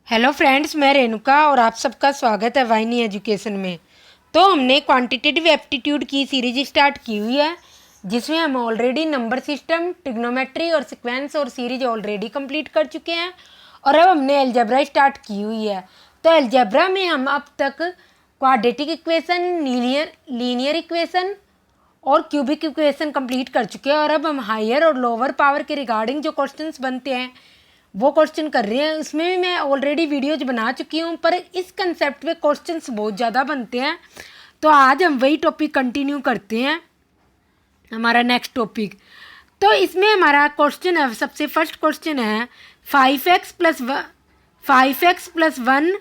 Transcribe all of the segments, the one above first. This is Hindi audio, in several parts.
हेलो फ्रेंड्स, मैं रेणुका और आप सबका स्वागत है वाहिनी एजुकेशन में। तो हमने क्वांटिटेटिव एप्टीट्यूड की सीरीज स्टार्ट की हुई है, जिसमें हम ऑलरेडी नंबर सिस्टम, ट्रिग्नोमेट्री और सीक्वेंस और सीरीज ऑलरेडी कंप्लीट कर चुके हैं। और अब हमने अलजेब्रा स्टार्ट की हुई है। तो अलजेब्रा में हम अब तक क्वाड्रेटिक इक्वेशन, लीनियर इक्वेशन और क्यूबिक इक्वेशन कंप्लीट कर चुके हैं। और अब हम हायर और लोअर पावर के रिगार्डिंग जो क्वेश्चंस बनते हैं वो क्वेश्चन कर रहे हैं। उसमें भी मैं ऑलरेडी वीडियोज बना चुकी हूँ, पर इस कंसेप्ट पे क्वेश्चंस बहुत ज़्यादा बनते हैं। तो आज हम वही टॉपिक कंटिन्यू करते हैं, हमारा नेक्स्ट टॉपिक। तो इसमें हमारा क्वेश्चन है, सबसे फर्स्ट क्वेश्चन है 5x plus one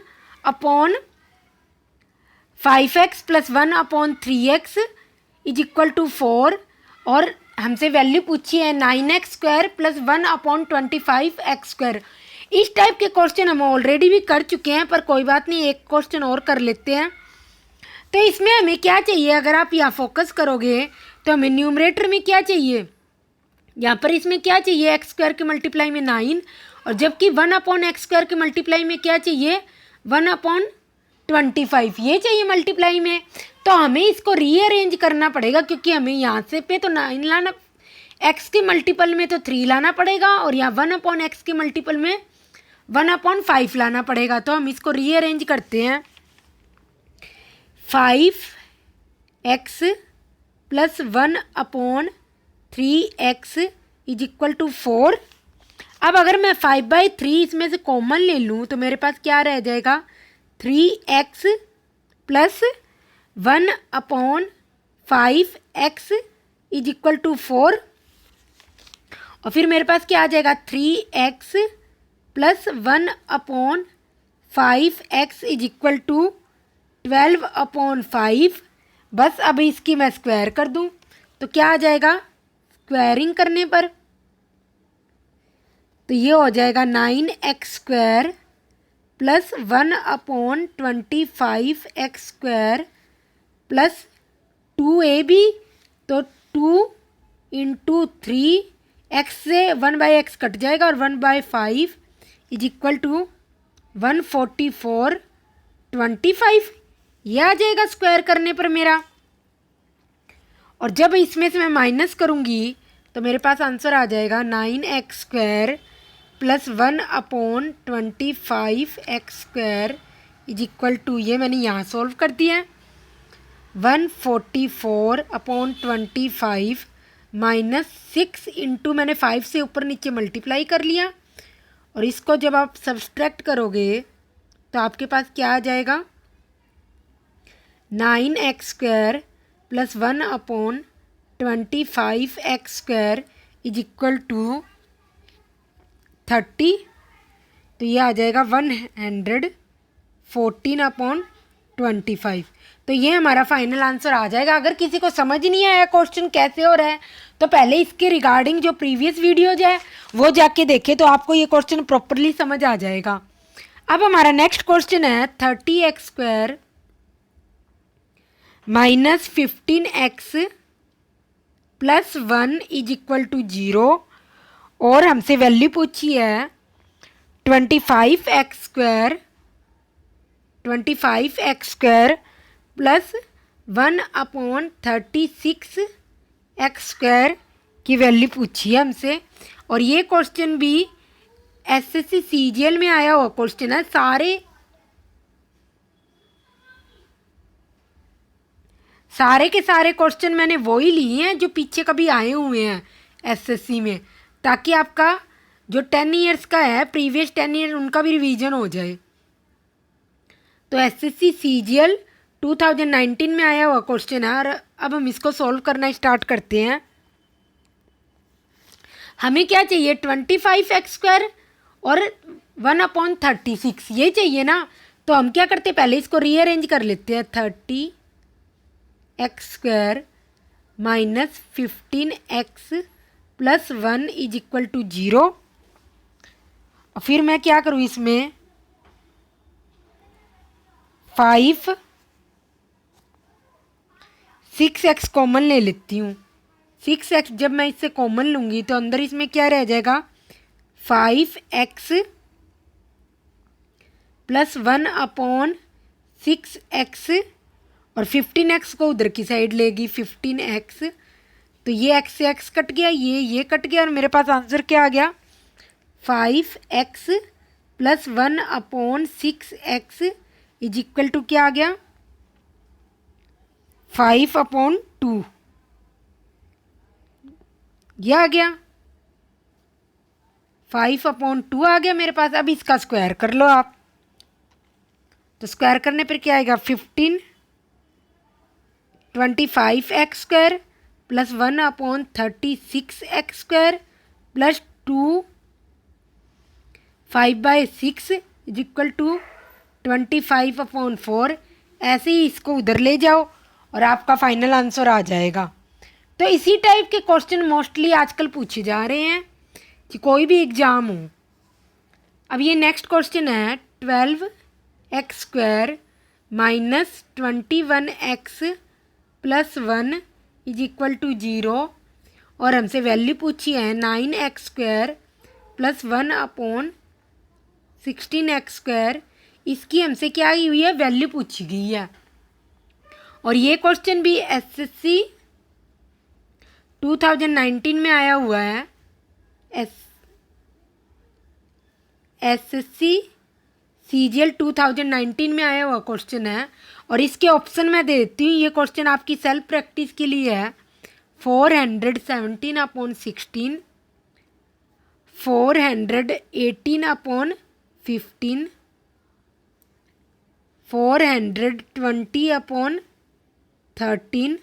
upon 3x is equal to 4 और हमसे वैल्यू पूछी है 9x² प्लस 1/25x²। इस टाइप के क्वेश्चन हम ऑलरेडी भी कर चुके हैं, पर कोई बात नहीं, एक क्वेश्चन और कर लेते हैं। तो इसमें हमें क्या चाहिए, अगर आप यहाँ फोकस करोगे तो हमें न्यूमरेटर में क्या चाहिए, यहाँ पर इसमें क्या चाहिए, x² के मल्टीप्लाई में 9, और जबकि 1/x² के मल्टीप्लाई में क्या चाहिए 1/25, ये चाहिए मल्टीप्लाई में। तो हमें इसको रीअरेंज करना पड़ेगा, क्योंकि हमें यहाँ से पे तो 9 लाना, x के मल्टीपल में तो 3 लाना पड़ेगा, और यहाँ 1/x के मल्टीपल में 1/5 लाना पड़ेगा। तो हम इसको रीअरेंज करते हैं। 5x plus 1/3x is equal to 4। अब अगर मैं 5/3 इसमें से कॉमन ले लूँ तो मेरे पास क्या रह जाएगा, 3x plus 1/5x is equal to 4। और फिर मेरे पास क्या आ जाएगा, 3x plus 1/5x is equal to 12/5। बस अब इसकी मैं स्क्वायर कर दूं तो क्या आ जाएगा, स्क्वायरिंग करने पर तो ये हो जाएगा 9x² plus 1/25x² plus 2ab, तो 2 इंटू 3, x से 1/x कट जाएगा और 1/5 इज इक्वल टू 144/25। ये आ जाएगा स्क्वायर करने पर मेरा। और जब इसमें से मैं माइनस करूँगी तो मेरे पास आंसर आ जाएगा 9x² plus 1/25x² is equal to, ये मैंने यहाँ सॉल्व कर दिया है, 144/25 माइनस 6 इंटू मैंने 5 से ऊपर नीचे मल्टीप्लाई कर लिया। और इसको जब आप सब्सट्रैक्ट करोगे तो आपके पास क्या आ जाएगा, 9x² plus 1/25x² is equal to 30। तो ये आ जाएगा 114/25। तो ये हमारा फाइनल आंसर आ जाएगा। अगर किसी को समझ नहीं आया क्वेश्चन कैसे हो रहा है तो पहले इसके रिगार्डिंग जो प्रीवियस वीडियोज है वो जाके देखें, तो आपको ये क्वेश्चन प्रॉपरली समझ आ जाएगा। अब हमारा नेक्स्ट क्वेश्चन है 30x² minus 15x plus 1 is equal to 0, और हमसे वैल्यू पूछी है 25x² प्लस 1/36x² की वैल्यू पूछी है हमसे। और ये क्वेश्चन भी एसएससी सीजीएल में आया हुआ क्वेश्चन है। सारे के सारे क्वेश्चन मैंने वही लिए हैं जो पीछे कभी आए हुए हैं एसएससी में, ताकि आपका जो 10 ईयर्स का है, प्रीवियस 10 ईयर, उनका भी रिवीजन हो जाए। तो एसएससी सीजीएल 2019 में आया हुआ क्वेश्चन है। और अब हम इसको सॉल्व करना स्टार्ट करते हैं। हमें क्या चाहिए, 25x² और 1/36 ये चाहिए ना। तो हम क्या करते हैं, पहले इसको रीअरेंज कर लेते हैं। 30x² minus 15x plus 1 is equal to 0। और फिर मैं क्या करूँ, इसमें 6x कॉमन ले लेती हूँ। 6x जब मैं इससे कॉमन लूँगी तो अंदर इसमें क्या रह जाएगा, 5x प्लस 1/6x और 15x को उधर की साइड लेगी 15x, तो ये x से x कट गया, ये कट गया और मेरे पास आंसर क्या आ गया 5x plus 1/6x is equal to क्या आ गया 5/2, यह आ गया 5/2 आ गया मेरे पास। अब इसका स्क्वायर कर लो आप, तो स्क्वायर करने पर क्या आएगा 25x square plus 1/36x square plus 2 5/6 is equal to 25/4। ऐसे ही इसको उधर ले जाओ और आपका फाइनल आंसर आ जाएगा। तो इसी टाइप के क्वेश्चन मोस्टली आजकल पूछे जा रहे हैं कि कोई भी एग्ज़ाम हो। अब ये नेक्स्ट क्वेश्चन है 12x square minus 21x plus 1 is equal to 0 और हमसे वैल्यू पूछी है 9x square plus 1/16x square. इसकी हमसे क्या आई हुई है वैल्यू पूछी गई है। और ये क्वेश्चन भी एसएससी 2019 में आया हुआ है, एसएससी सीजीएल 2019 में आया हुआ क्वेश्चन है। और इसके ऑप्शन मैं दे देती हूँ, ये क्वेश्चन आपकी सेल्फ प्रैक्टिस के लिए है। 417/16, 418/15, 420/13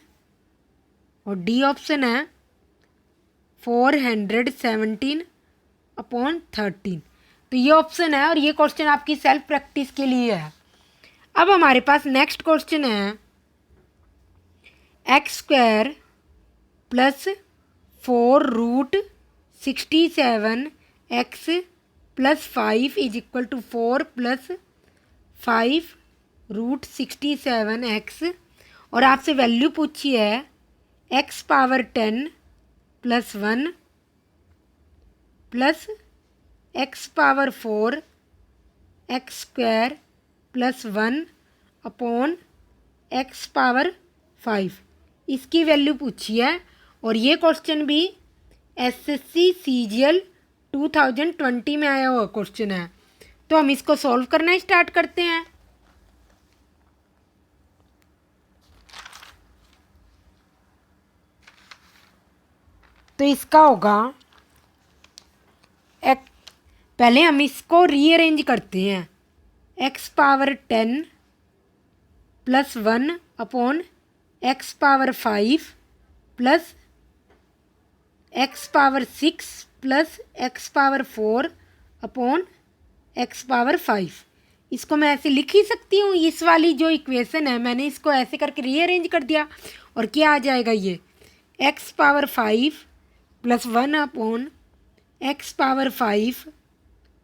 और डी ऑप्शन है 417/13। तो ये ऑप्शन है और ये क्वेश्चन आपकी सेल्फ प्रैक्टिस के लिए है। अब हमारे पास नेक्स्ट क्वेश्चन है x square plus 4√67x plus 5 is equal to 4 plus 5√67x और आपसे वैल्यू पूछी है x power 10 plus 1 plus x power 4 x square plus 1/x power 5, इसकी वैल्यू पूछी है। और ये क्वेश्चन भी एसएससी सीजीएल 2020 में आया हुआ क्वेश्चन है। तो हम इसको सॉल्व करना स्टार्ट करते हैं। तो इसका होगा पहले हम इसको रीअरेंज करते हैं। x power 10 plus 1/x power 5 plus x power 6 plus x power 4/x power 5। इसको मैं ऐसे लिख ही सकती हूँ। इस वाली जो इक्वेशन है मैंने इसको ऐसे करके रीअरेंज कर दिया और क्या आ जाएगा ये x power 5 plus 1/x power 5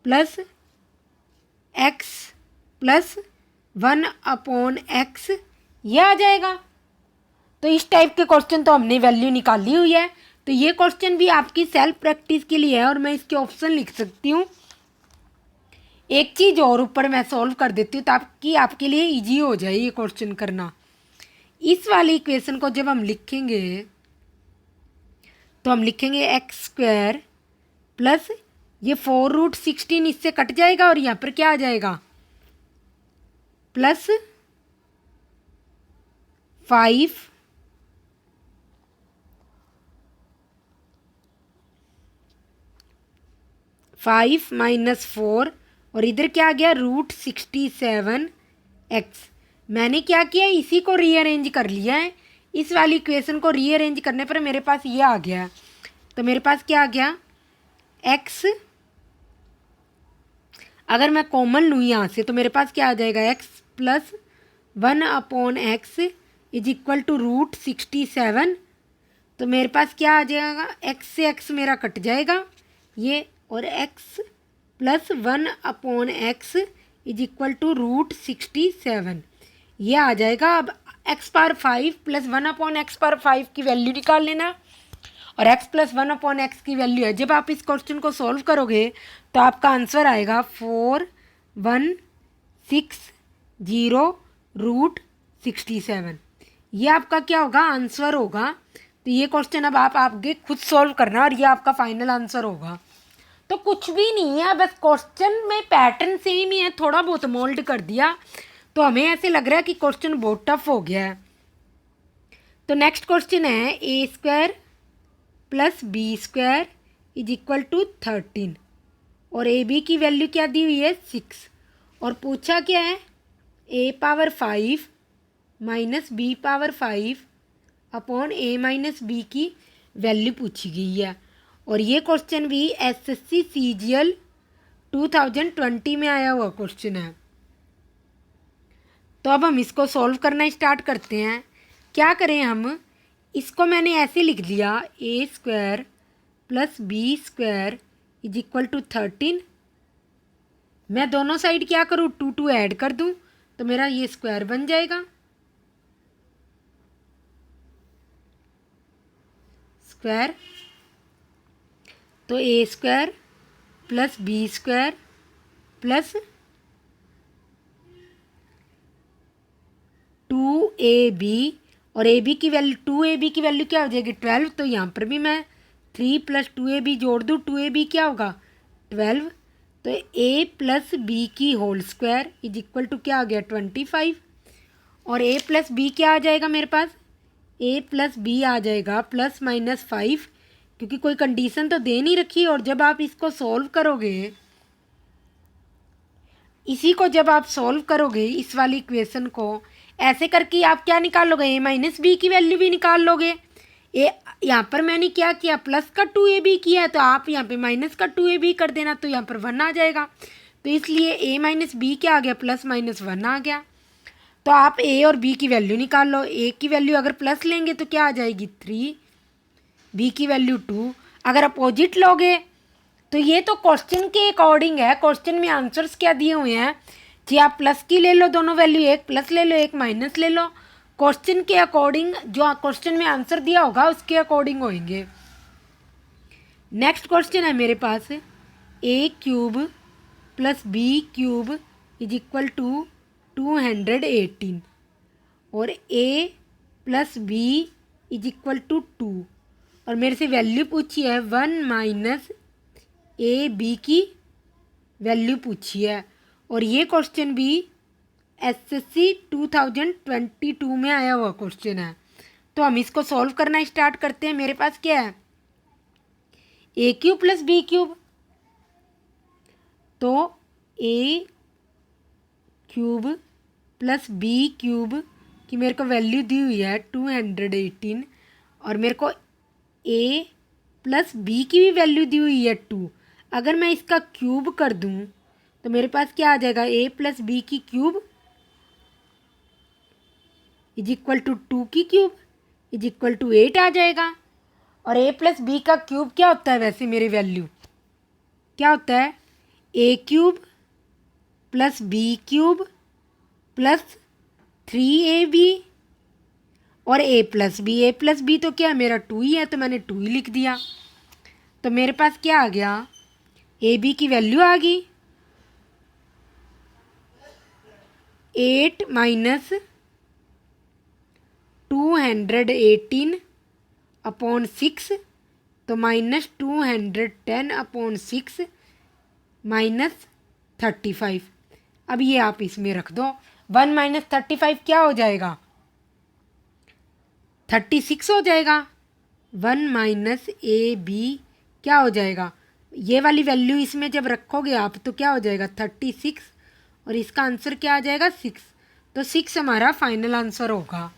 plus x plus 1/x ये आ जाएगा। तो इस टाइप के क्वेश्चन तो हमने वैल्यू निकाली हुई है। तो ये क्वेश्चन भी आपकी सेल्फ प्रैक्टिस के लिए है और मैं इसके ऑप्शन लिख सकती हूँ। एक चीज़ और ऊपर मैं सॉल्व कर देती हूँ ताकि आपके लिए इजी हो जाए ये क्वेश्चन करना। इस वाली इक्वेशन को जब हम लिखेंगे तो हम लिखेंगे x स्क्वायर प्लस ये 4√16 इससे कट जाएगा और यहाँ पर क्या आ जाएगा प्लस 5 माइनस 4 और इधर क्या आ गया √67x। मैंने क्या किया इसी को रीअरेंज कर लिया है। इस वाली इक्वेशन को रीअरेंज करने पर मेरे पास ये आ गया। तो मेरे पास क्या आ गया x, अगर मैं कॉमन लूँ यहाँ से तो मेरे पास क्या आ जाएगा x plus 1/x is equal to √67। तो मेरे पास क्या आ जाएगा x से x मेरा कट जाएगा ये और x plus 1/x is equal to √67 ये आ जाएगा। अब x power 5 plus 1/x power 5 की वैल्यू निकाल लेना और x प्लस 1/x की वैल्यू है। जब आप इस क्वेश्चन को सॉल्व करोगे तो आपका आंसर आएगा 41 60√67। ये आपका क्या होगा, आंसर होगा। तो ये क्वेश्चन अब आप आगे खुद सॉल्व करना और ये आपका फाइनल आंसर होगा। तो कुछ भी नहीं है, बस क्वेश्चन में पैटर्न सेम ही है, थोड़ा बहुत मोल्ड कर दिया। तो हमें ऐसे लग रहा है कि क्वेश्चन बहुत टफ हो गया है। तो नेक्स्ट क्वेश्चन है a² + b² = 13 और ab की वैल्यू क्या दी हुई है 6 और पूछा क्या है a⁵ -b⁵ अपॉन a-b की वैल्यू पूछी गई है। और ये क्वेश्चन भी SSC CGL 2020 में आया हुआ क्वेश्चन है। तो अब हम इसको सॉल्व करना स्टार्ट करते हैं। क्या करें हम, इसको मैंने ऐसे लिख दिया a² + b² = 13। मैं दोनों साइड क्या करूँ, 2 ऐड कर दूँ तो मेरा ये स्क्वायर बन जाएगा। स्क्वायर तो a² + b² + 2ab और ab की वैल्यू 2ab की वैल्यू क्या हो जाएगी 12। तो यहाँ पर भी मैं 3 + 2ab जोड़ दूँ, 2ab क्या होगा 12। तो a + b की होल स्क्वायर = क्या आ गया 25 और a + b क्या आ जाएगा मेरे पास, a + b आ जाएगा ±5 क्योंकि कोई कंडीशन तो दे नहीं रखी। और जब आप इसको सॉल्व करोगे, इसी को जब आप सॉल्व करोगे इस वाली इक्वेशन को, ऐसे करके आप क्या निकाल लोगे, a - b की वैल्यू भी निकाल लोगे। यहाँ पर मैंने क्या किया, प्लस का 2ab किया है तो आप यहाँ पे माइनस का 2ab कर देना, तो यहाँ पर 1 आ जाएगा। तो इसलिए a - b क्या आ गया, +-1 आ गया। तो आप a और b की वैल्यू निकाल लो। a की वैल्यू अगर प्लस लेंगे तो क्या आ जाएगी 3, b की वैल्यू 2। अगर अपोजिट लोगे तो ये तो क्वेश्चन के अकॉर्डिंग है, क्वेश्चन में आंसर्स क्या दिए हुए हैं जी, आप प्लस की ले लो दोनों वैल्यू, एक प्लस ले लो एक माइनस ले लो। क्वेश्चन के अकॉर्डिंग जो क्वेश्चन में आंसर दिया होगा उसके अकॉर्डिंग होंगे। नेक्स्ट क्वेश्चन है मेरे पास a³ + b³ = 218 और a + b = 2 और मेरे से वैल्यू पूछी है 1 - ab की वैल्यू पूछी है। और ये क्वेश्चन भी SSC 2022 में आया हुआ क्वेश्चन है। तो हम इसको सॉल्व करना स्टार्ट करते हैं। मेरे पास क्या है a³ + b³, तो a³ + b³ की मेरे को वैल्यू दी हुई है 218 और मेरे को a + b की भी वैल्यू दी हुई है 2। अगर मैं इसका क्यूब कर दूं तो मेरे पास क्या आ जाएगा, a + b की क्यूब = 2 की क्यूब = 8 आ जाएगा। और a + b का क्यूब क्या होता है, वैसे मेरी वैल्यू क्या होता है a³ + b³ + 3ab और a + b तो क्या है मेरा 2 ही है, तो मैंने 2 ही लिख दिया। तो मेरे पास क्या आ गया, ab की वैल्यू आ गई 8 - 218 अपॉन 6, तो -210 अपॉन 6 -35। अब ये आप इसमें रख दो, 1 - 35 क्या हो जाएगा 36 हो जाएगा। 1 - ab क्या हो जाएगा, ये वाली वैल्यू इसमें जब रखोगे आप तो क्या हो जाएगा 36 और इसका आंसर क्या आ जाएगा 6। तो 6 हमारा फाइनल आंसर होगा।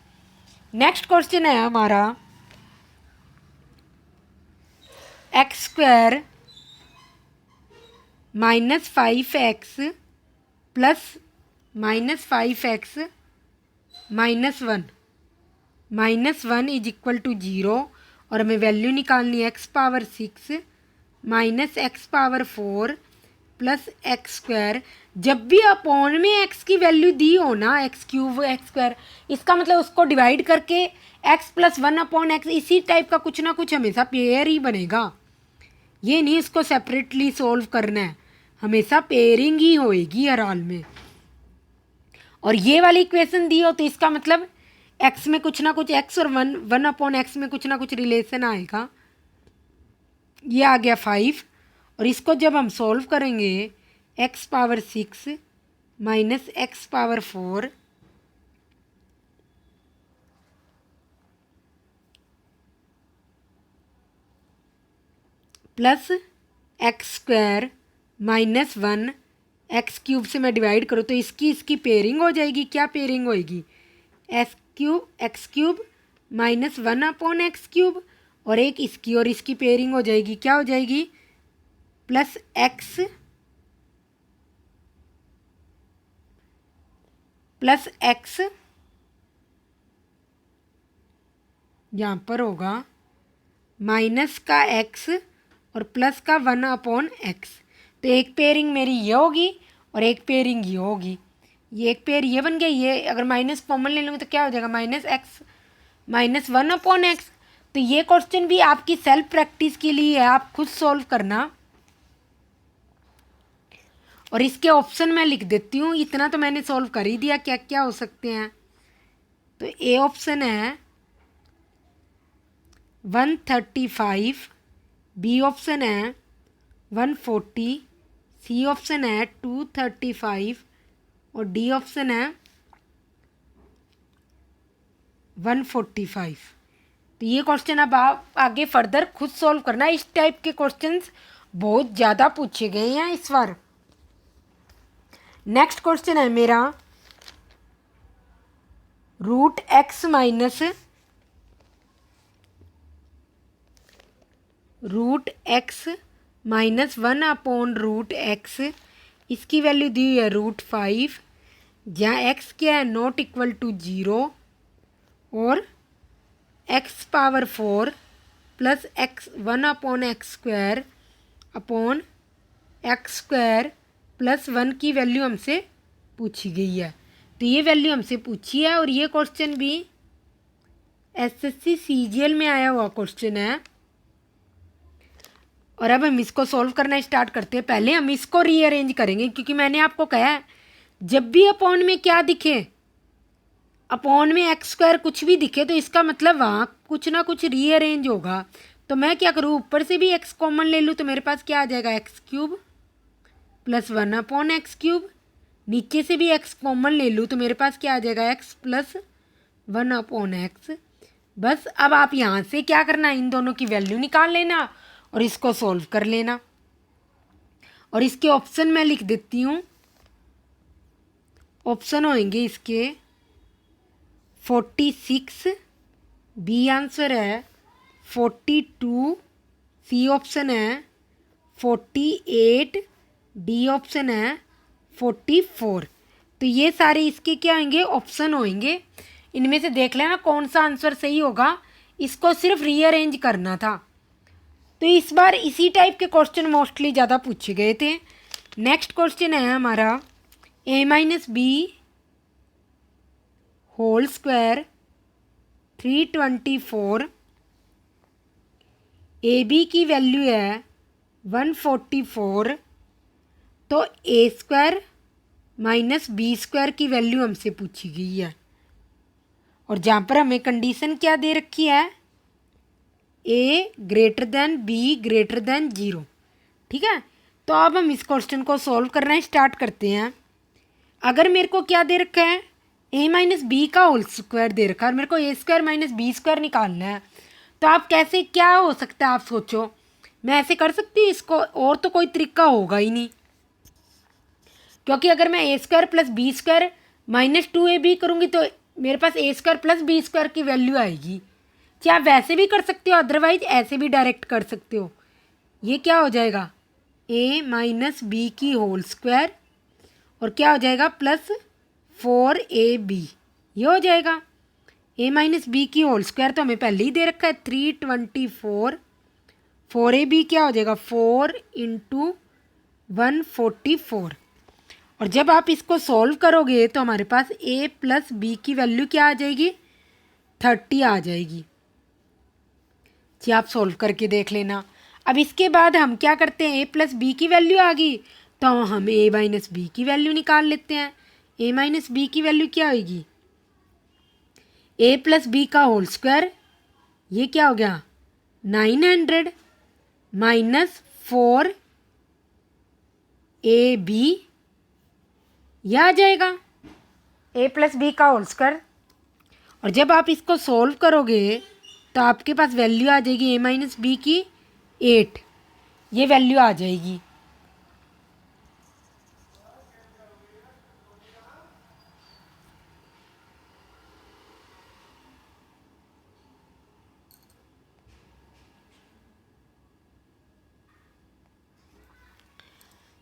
नेक्स्ट क्वेश्चन है हमारा x² - 5x + -5x - 1 = 0 और हमें वैल्यू निकालनी है x⁻6 - x⁻4 + x²। जब भी अपॉन में x की वैल्यू दी हो ना, x³ x², इसका मतलब उसको डिवाइड करके x + 1 अपॉन x, इसी टाइप का कुछ ना कुछ हमेशा पेयर ही बनेगा। ये नहीं इसको सेपरेटली सोल्व करना है, हमेशा पेयरिंग ही होएगी हर हाल में। और ये वाली इक्वेशन दी हो तो इसका मतलब एक्स में कुछ ना कुछ एक्स और वन अपॉन एक्स में कुछ ना कुछ रिलेशन आएगा। ये आ गया 5 और इसको जब हम सॉल्व करेंगे x power 6 minus x power 4 plus x square minus 1 x cube से मैं डिवाइड करूँ तो इसकी पेयरिंग हो जाएगी। क्या पेयरिंग होएगी? X cube minus 1 upon x cube और एक इसकी और इसकी पेयरिंग हो जाएगी। क्या हो जाएगी? प्लस एक्स यहाँ पर होगा माइनस का एक्स और प्लस का 1 अपॉन एक्स। तो एक पेयरिंग मेरी ये होगी और एक पेयरिंग ये होगी। ये एक पेयर ये बन गया। ये अगर माइनस कॉमन ले लूँगी तो क्या हो जाएगा? Minus x minus 1 upon x. तो ये क्वेश्चन भी आपकी सेल्फ प्रैक्टिस के लिए है, आप खुद सॉल्व करना। और इसके ऑप्शन मैं लिख देती हूँ, इतना तो मैंने सॉल्व कर ही दिया। क्या क्या हो सकते हैं? तो ए ऑप्शन है 135, बी ऑप्शन है 140, सी ऑप्शन है 235 और डी ऑप्शन है 145। तो ये क्वेश्चन अब आप आगे फर्दर खुद सॉल्व करना। इस टाइप के क्वेश्चंस बहुत ज़्यादा पूछे गए हैं इस बार। नेक्स्ट क्वेश्चन है मेरा root x minus 1 upon root x. इसकी वैल्यू दी हुई है √5, जहाँ एक्स क्या है? नॉट इक्वल टू 0 और x power 4 plus x 1 upon x square upon x square plus 1 की वैल्यू हमसे पूछी गई है। तो ये वैल्यू हमसे पूछी है और ये क्वेश्चन भी एसएससी सीजीएल में आया हुआ क्वेश्चन है। और अब हम इसको सॉल्व करना स्टार्ट करते हैं। पहले हम इसको रीअरेंज करेंगे क्योंकि मैंने आपको कहा है जब भी अपॉन में क्या दिखे, अपॉन में एक्स स्क्वायर कुछ भी दिखे तो इसका मतलब वहाँ कुछ ना कुछ रीअरेंज होगा। तो मैं क्या करूँ? ऊपर से भी एक्स कॉमन ले लूँ तो मेरे पास क्या आ जाएगा? X cube plus 1 upon x cube. नीचे से भी एक्स कॉमन ले लूँ तो मेरे पास क्या आ जाएगा? X plus 1 upon x. बस अब आप यहाँ से क्या करना? इन दोनों की वैल्यू निकाल लेना और इसको सॉल्व कर लेना। और इसके ऑप्शन मैं लिख देती हूँ। ऑप्शन होंगे इसके 46, बी आंसर है 42, सी ऑप्शन है 48, डी ऑप्शन है 44। तो ये सारे इसके क्या होंगे? ऑप्शन होंगे। इनमें से देख लेना कौन सा आंसर सही होगा। इसको सिर्फ रीअरेंज करना था। तो इस बार इसी टाइप के क्वेश्चन मोस्टली ज़्यादा पूछे गए थे। नेक्स्ट क्वेश्चन है हमारा a-b whole square 324। A b की वैल्यू है 144। तो a square minus B square की वैल्यू हमसे पूछी गई है और जहाँ पर हमें कंडीशन क्या दे रखी है? A greater than B greater than 0। ठीक है, तो अब हम इस क्वेश्चन को सॉल्व करना स्टार्ट करते हैं। अगर मेरे को क्या दे रखा है? ए माइनस बी का होल स्क्वायर दे रखा है और मेरे को ए स्क्वायर माइनस बी स्क्वायर निकालना है। तो आप कैसे, क्या हो सकता है? आप सोचो। मैं ऐसे कर सकती हूँ इसको? और तो कोई तरीका होगा ही नहीं, क्योंकि अगर मैं A square plus B square minus 2ab करूँगी तो मेरे पास A square plus B square की वैल्यू आएगी। क्या आप वैसे भी कर सकते हो, अदरवाइज ऐसे भी डायरेक्ट कर सकते हो। ये क्या हो जाएगा? ए माइनस बी की होल स्क्वायर और क्या हो जाएगा? Plus 4ab। ये हो जाएगा ए माइनस बी की होल स्क्वायर तो हमें पहले ही दे रखा है 324। 4ab क्या हो जाएगा? 4 × 144। और जब आप इसको सॉल्व करोगे तो हमारे पास a प्लस बी की वैल्यू क्या आ जाएगी? 30 आ जाएगी। जी आप सॉल्व करके देख लेना। अब इसके बाद हम क्या करते हैं? a प्लस बी की वैल्यू आ गई तो हम a माइनस बी की वैल्यू निकाल लेते हैं। ए माइनस बी की वैल्यू क्या होगी, ए प्लस बी का होल स्क्वायर, ये क्या हो गया 900 माइनस 4 ए बी, यह आ जाएगा ए प्लस बी का होल स्क्वायर। और जब आप इसको सॉल्व करोगे तो आपके पास वैल्यू आ जाएगी ए माइनस बी की 8, ये वैल्यू आ जाएगी।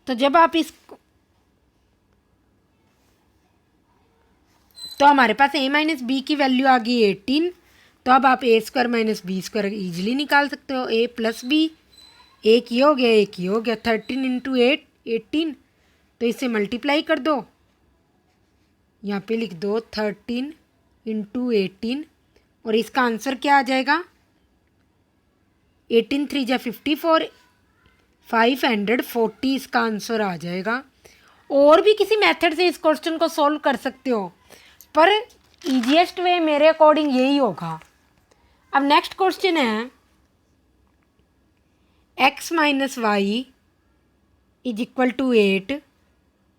तो जब आप इसको, तो हमारे पास ए माइनस बी की वैल्यू आ गई 18, तो अब आप A square minus B square easily निकाल सकते हो। ए प्लस बी, एक ये हो गया एक ये हो गया, 13 इंटू 8 18, तो इसे मल्टीप्लाई कर दो, यहाँ पे लिख दो 13 इंटू 18, और इसका आंसर क्या आ जाएगा 18 3 जा 54, 540 इसका आंसर आ जाएगा। और भी किसी मेथड से इस क्वेश्चन को सॉल्व कर सकते हो, पर ईजीएस्ट वे मेरे अकॉर्डिंग यही होगा। अब नेक्स्ट क्वेश्चन है x minus y is equal to 8,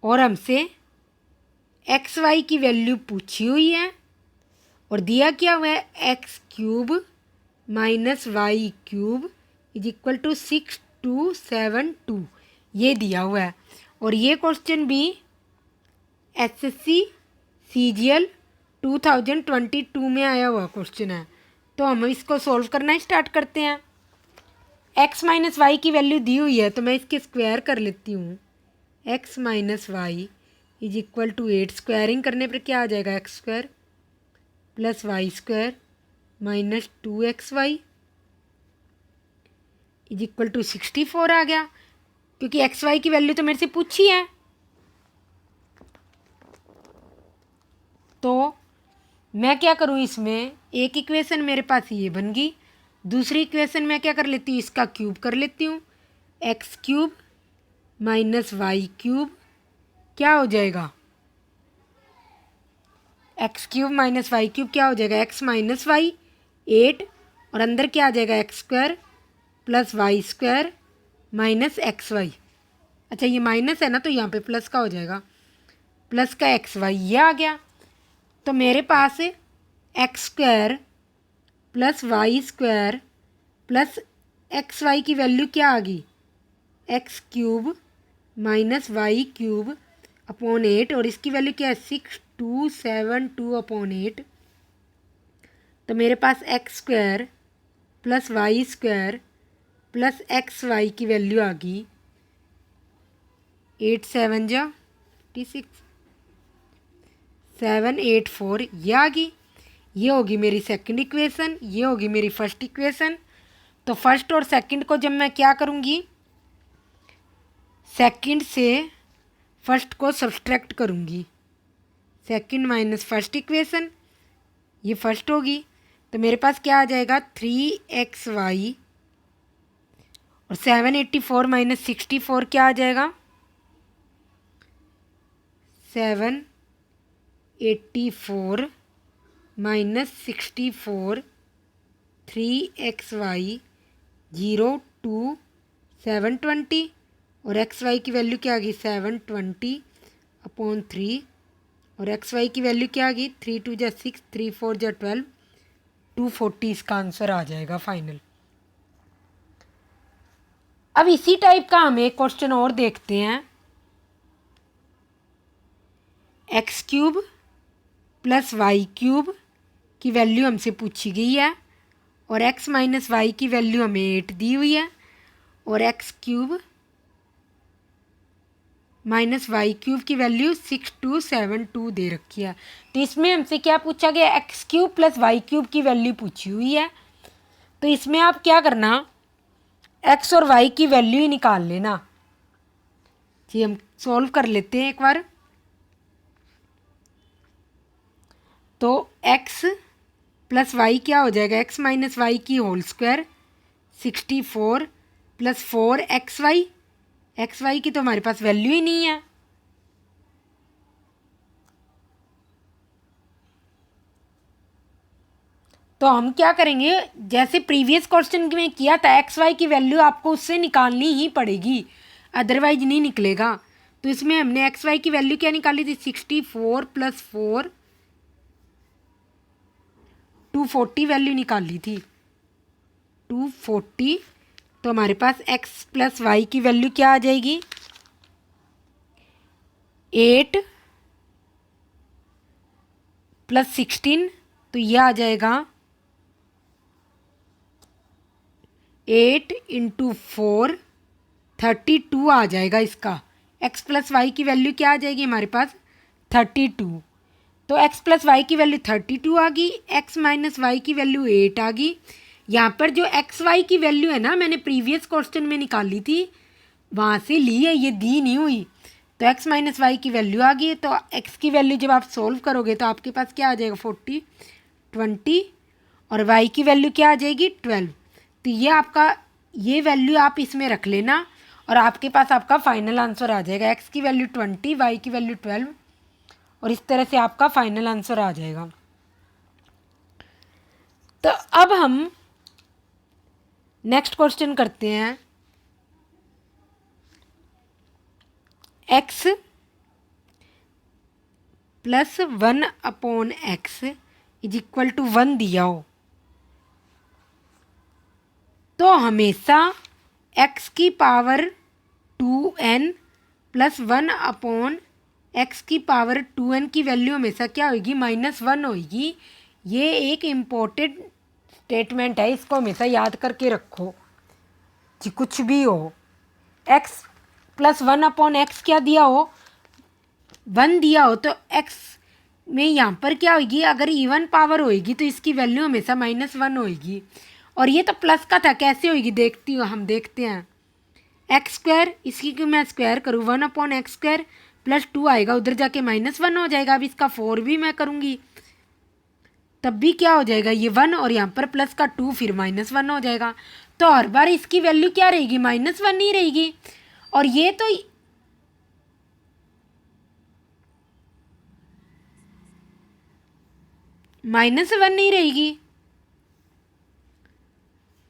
और हमसे एक्स वाई की वैल्यू पूछी हुई है और दिया क्या हुआ है x cube minus Y cube is equal to 6272, ये दिया हुआ है। और ये क्वेश्चन भी एसएससी सीजीएल 2022 में आया हुआ क्वेश्चन है। तो हम इसको सॉल्व करना स्टार्ट करते हैं। x माइनस वाई की वैल्यू दी हुई है तो मैं इसके स्क्वायर कर लेती हूँ। x minus y is equal to 8, squaring करने पर क्या आ जाएगा x square plus Y square minus 2xy is equal to 64 आ गया, क्योंकि एक्स वाई की वैल्यू तो मेरे से पूछी है। तो मैं क्या करूँ, इसमें एक इक्वेशन मेरे पास ये बन गई, दूसरी इक्वेशन मैं क्या कर लेती हूँ, इसका क्यूब कर लेती हूँ। X cube minus Y cube क्या हो जाएगा, x cube minus Y cube क्या हो जाएगा एक्स माइनस वाई 8, और अंदर क्या आ जाएगा x square plus Y square minus x y. अच्छा ये माइनस है ना, तो यहाँ पे प्लस का हो जाएगा, प्लस का एक्स वाई, ये आ गया। तो मेरे पास X square plus Y square plus X Y की वैल्यू क्या आ गई, X cube minus Y cube upon 8, और इसकी वैल्यू क्या है 6272 अपॉन 8। तो मेरे पास X square plus Y square plus X Y की वैल्यू आ गई 8 7 जा 56 784, ये आ गई। ये होगी मेरी सेकंड इक्वेशन, ये होगी मेरी फर्स्ट इक्वेशन। तो फर्स्ट और सेकंड को जब मैं क्या करूँगी, सेकंड से फर्स्ट को सब्सट्रैक्ट करूँगी, सेकंड माइनस फर्स्ट इक्वेशन, ये फर्स्ट होगी। तो मेरे पास क्या आ जाएगा 3xy, और 784 माइनस 64 क्या आ जाएगा 784 माइनस 64, 3xy 0 2 720, और एक्स वाई की वैल्यू क्या आ गई 720 अपॉन 3, और एक्स वाई की वैल्यू क्या आ गई 3 2 जा 6 3 4 जा 12, 240 इसका आंसर आ जाएगा फाइनल। अब इसी टाइप का हम एक क्वेश्चन और देखते हैं। X cube plus y cube की वैल्यू हमसे पूछी गई है, और एक्स माइनस वाई की वैल्यू हमें 8 दी हुई है, और x cube minus Y cube की वैल्यू 6272 दे रखी है। तो इसमें हमसे क्या पूछा गया, x cube plus y cube की वैल्यू पूछी हुई है। तो इसमें आप क्या करना, एक्स और वाई की वैल्यू ही निकाल लेना। जी हम सॉल्व कर लेते हैं एक बार। तो एक्स प्लस वाई क्या हो जाएगा, एक्स माइनस वाई की whole square 64 plus 4 x y, x Y की तो हमारे पास वैल्यू ही नहीं है। तो हम क्या करेंगे, जैसे प्रीवियस क्वेश्चन में किया था, एक्स वाई की वैल्यू आपको उससे निकालनी ही पड़ेगी, अदरवाइज नहीं निकलेगा। तो इसमें हमने एक्स वाई की वैल्यू क्या निकाली थी, 64 + 4 240 वैल्यू निकाली थी, 240। तो हमारे पास एक्स प्लस वाई की वैल्यू क्या आ जाएगी, 8 + 16, तो यह आ जाएगा 8 × 4 32 आ जाएगा इसका। x प्लस वाई की वैल्यू क्या आ जाएगी हमारे पास, 32। तो x प्लस वाई की वैल्यू 32 आ गई, x माइनस वाई की वैल्यू 8 आ गई। यहाँ पर जो एक्स वाई की वैल्यू है ना, मैंने प्रीवियस क्वेश्चन में निकाली थी, वहाँ से ली है, ये दी नहीं हुई। तो x माइनस वाई की वैल्यू आ गई। तो x की वैल्यू जब आप सोल्व करोगे तो आपके पास क्या आ जाएगा, 40 20, और y की वैल्यू क्या आ जाएगी, 12। तो ये आपका, ये वैल्यू आप इसमें रख लेना और आपके पास आपका फाइनल आंसर आ जाएगा। x की वैल्यू 20, y की वैल्यू 12, और इस तरह से आपका फाइनल आंसर आ जाएगा। तो अब हम नेक्स्ट क्वेश्चन करते हैं। x + 1/x = 1 दिया हो तो हमेशा x की पावर 2n + 1/x की पावर 2n की वैल्यू हमेशा क्या होगी, -1 होगी। ये एक इम्पोर्टेंट स्टेटमेंट है, इसको हमेशा याद करके रखो जी, कुछ भी हो। x + 1/x क्या दिया हो, 1 दिया हो, तो x में यहाँ पर क्या होगी, अगर इवन पावर होगी तो इसकी वैल्यू हमेशा -1 होगी। और ये तो प्लस का था, कैसे होगी देखती हो, हम देखते हैं। x², इसकी क्यों मैं स्क्वायर करूँ, 1/x² + 2 आएगा, उधर जाके -1 हो जाएगा। अब इसका 4 भी मैं करूँगी तब भी क्या हो जाएगा, ये 1, और यहाँ पर प्लस का 2 फिर -1 हो जाएगा। तो हर बार इसकी वैल्यू क्या रहेगी, -1 ही रहेगी। और ये तो -1 नहीं रहेगी।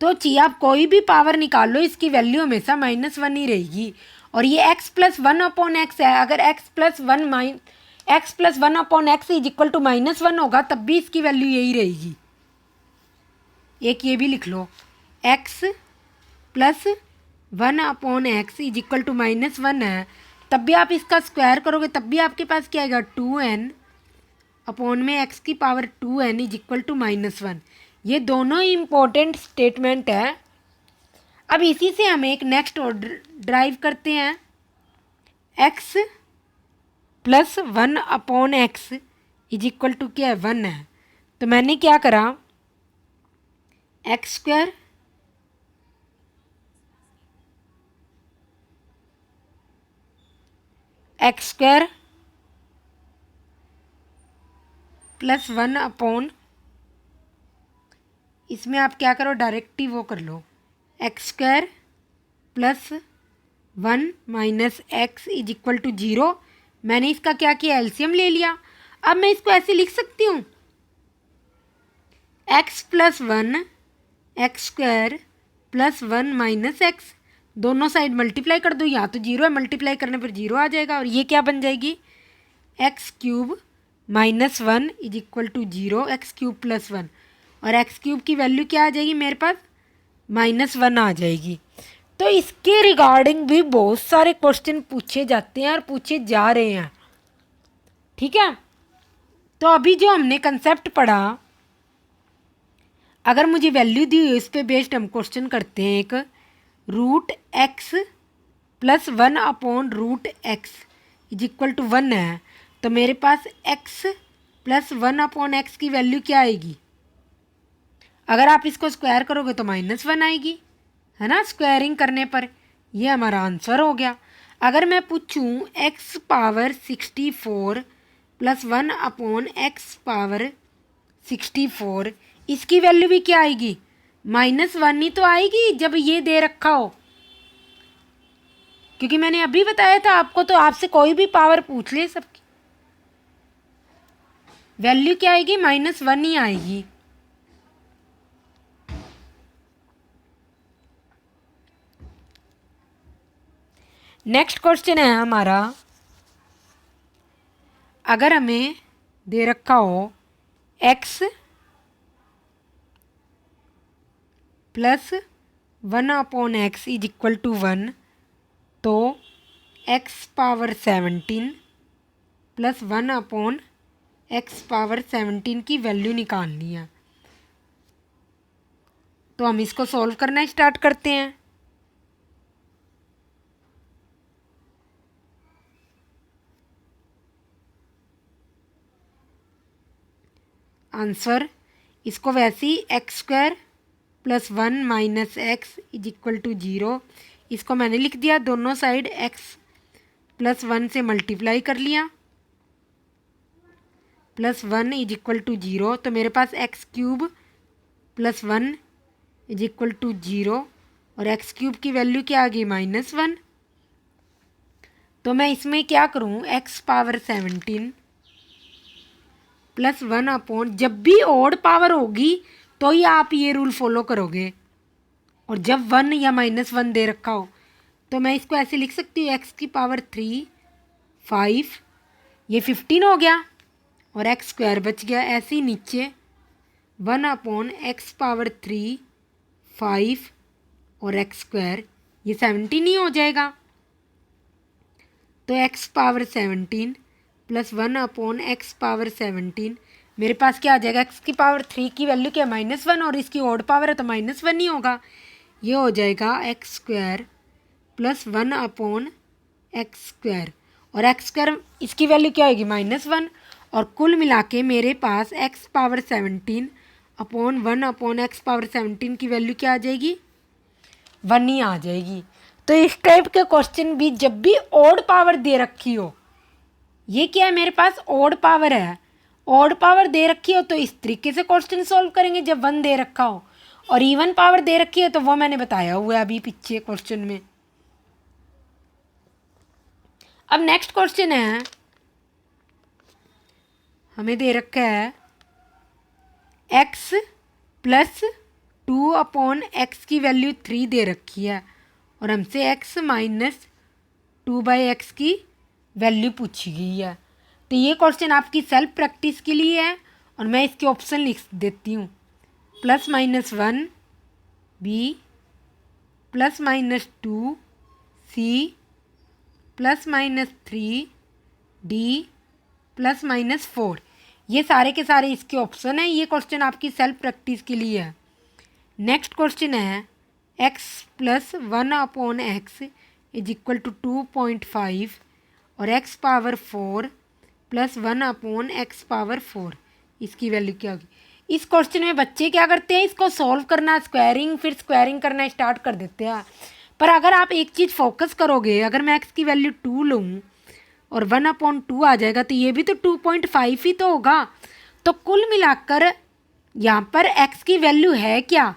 तो चाहिए आप कोई भी पावर निकाल लो, इसकी वैल्यू हमेशा -1 ही रहेगी। और ये x + 1/x है, अगर x + 1/x = -1 होगा तब भी इसकी वैल्यू यही रहेगी। एक ये भी लिख लो, x + 1/x = -1 है, तब भी आप इसका स्क्वायर करोगे तब भी आपके पास क्या आएगा, 2n अपॉन में x की पावर 2n = -1। ये दोनों ही इम्पोर्टेंट स्टेटमेंट है। अब इसी से हम एक नेक्स्ट ऑर्डर ड्राइव करते हैं। x + 1/x = क्या है, 1 है। तो मैंने क्या करा, x² + 1/, इसमें आप क्या करो, डायरेक्ट ही वो कर लो, x² + 1 - x = 0। मैंने इसका क्या किया, एलसीएम ले लिया। अब मैं इसको ऐसे लिख सकती हूँ, x + 1 x² + 1 - x, दोनों साइड मल्टीप्लाई कर दो, यहाँ तो 0 है, मल्टीप्लाई करने पर 0 आ जाएगा। और ये क्या बन जाएगी, x³ - 1 = 0, x³ + 1, और x³ की वैल्यू क्या आ जाएगी मेरे पास, -1 आ जाएगी। तो इसके रिगार्डिंग भी बहुत सारे क्वेश्चन पूछे जाते हैं और पूछे जा रहे हैं, ठीक है। तो अभी जो हमने कंसेप्ट पढ़ा, अगर मुझे वैल्यू दी हुई इस पे बेस्ड हम क्वेश्चन करते हैं। एक √x + 1/√x = 1 है, तो मेरे पास x + 1/x की वैल्यू क्या आएगी, अगर आप इसको स्क्वायर करोगे तो -1 आएगी, है ना, स्क्वायरिंग करने पर। ये हमारा आंसर हो गया। अगर मैं पूछूं x पावर 64 + 1/x पावर 64, इसकी वैल्यू भी क्या आएगी, -1 ही तो आएगी जब ये दे रखा हो, क्योंकि मैंने अभी बताया था आपको। तो आपसे कोई भी पावर पूछ ले, सबकी वैल्यू क्या आएगी, -1 ही आएगी। नेक्स्ट क्वेश्चन है हमारा, अगर हमें दे रखा हो x plus 1/x is equal to 1, तो x power 17 plus 1/x power 17 की वैल्यू निकालनी है। तो हम इसको सॉल्व करना स्टार्ट करते हैं। आंसर, इसको वैसे ही x² plus 1 minus x is equal to 0, इसको मैंने लिख दिया, दोनों साइड x प्लस 1 से मल्टीप्लाई कर लिया, प्लस 1 इज इक्वल टू 0, तो मेरे पास x³ plus 1 is equal to 0 और x³ की वैल्यू क्या आ गई -1। तो मैं इसमें क्या करूँ, x पावर 17 प्लस 1/, जब भी ओड पावर होगी तो ही आप ये रूल फॉलो करोगे, और जब 1 या -1 दे रखा हो तो मैं इसको ऐसे लिख सकती हूँ, x की पावर 3 5, ये 15 हो गया और x² बच गया। ऐसे ही नीचे 1/x पावर 3 5 और x² ये 17 ही हो जाएगा। तो x power 17 plus 1/x power 17, मेरे पास क्या आ जाएगा, x की पावर 3 की वैल्यू क्या -1 और इसकी ओड पावर है तो -1 ही होगा। ये हो जाएगा x² प्लस 1/x² और x² इसकी वैल्यू क्या होगी -1, और कुल मिला के मेरे पास x power 17 upon 1/x power 17 की वैल्यू क्या आ जाएगी, 1 ही आ जाएगी। तो इस टाइप के क्वेश्चन भी जब भी ओड पावर दे रखी हो, ये क्या है मेरे पास ओड पावर है, ओड पावर दे रखी हो तो इस तरीके से क्वेश्चन सॉल्व करेंगे जब 1 दे रखा हो, और इवन पावर दे रखी है तो वो मैंने बताया हुआ है अभी पीछे क्वेश्चन में। अब नेक्स्ट क्वेश्चन है, हमें दे रखा है x प्लस 2/x की वैल्यू 3 दे रखी है और हमसे x माइनस 2/x की वैल्यू पूछी गई है। तो ये क्वेश्चन आपकी सेल्फ प्रैक्टिस के लिए है और मैं इसके ऑप्शन लिख देती हूँ, +-1 b, +-2 c, +-3 d, +-4, ये सारे के सारे इसके ऑप्शन हैं। ये क्वेश्चन आपकी सेल्फ प्रैक्टिस के लिए है। नेक्स्ट क्वेश्चन है x plus 1/x is equal to 2.5 और x power 4 plus 1/x power 4, इसकी वैल्यू क्या होगी। इस क्वेश्चन में बच्चे क्या करते हैं, इसको सॉल्व करना, स्क्वायरिंग, फिर स्क्वायरिंग करना स्टार्ट कर देते हैं। पर अगर आप एक चीज़ फोकस करोगे, अगर मैं x की वैल्यू 2 लूँ और 1/2 आ जाएगा तो ये भी तो 2.5 ही तो होगा। तो कुल मिलाकर यहाँ पर x की वैल्यू है क्या,